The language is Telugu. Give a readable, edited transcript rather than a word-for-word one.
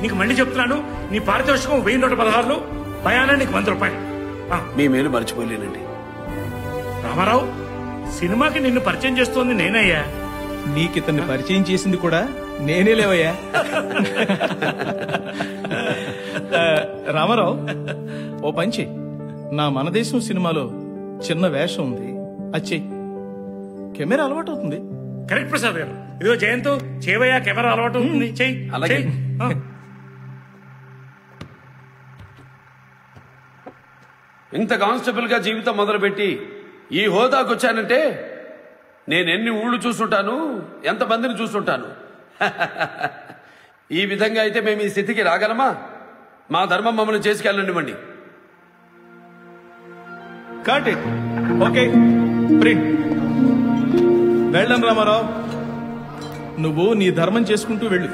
నీకు మళ్ళీ చెప్తున్నాను, నీ పారితోషికం 1116, భయానా నీకు 100 రూపాయలు. మీ మేలు మర్చిపోలేనండి. రామారావు, సినిమాకి నిన్ను పరిచయం చేస్తోంది నేనయ్యా. నీకితన్ని పరిచయం చేసింది కూడా నేనే లేవయ్యా. రామారావు, ఓ పంచి, నా మనదేశం సినిమాలో చిన్న వేషం ఉంది, అచ్చే కెమెరా అలవాటు అవుతుంది. కరెక్ట్ ప్రసాద్ గారు. ఇదిగో జయంత్, చేవయ్యా, కెమెరా అలవాటు అవుతుంది, చెయ్యి. అలాగే. ఇంత కానిస్టేబుల్ గా జీవితం మొదలుపెట్టి ఈ హోదాకు వచ్చానంటే నేను ఎన్ని ఊళ్ళు చూస్తుంటాను, ఎంతమందిని చూస్తుంటాను. ఈ విధంగా అయితే మేము ఈ స్థితికి రాగలమా? మా ధర్మం మమ్మల్ని చేసుకెళ్ళండివ్వండి. Cut it. Okay, print. వెళ్దాం రామారావు, నువ్వు నీ ధర్మం చేసుకుంటూ వెళ్ళు.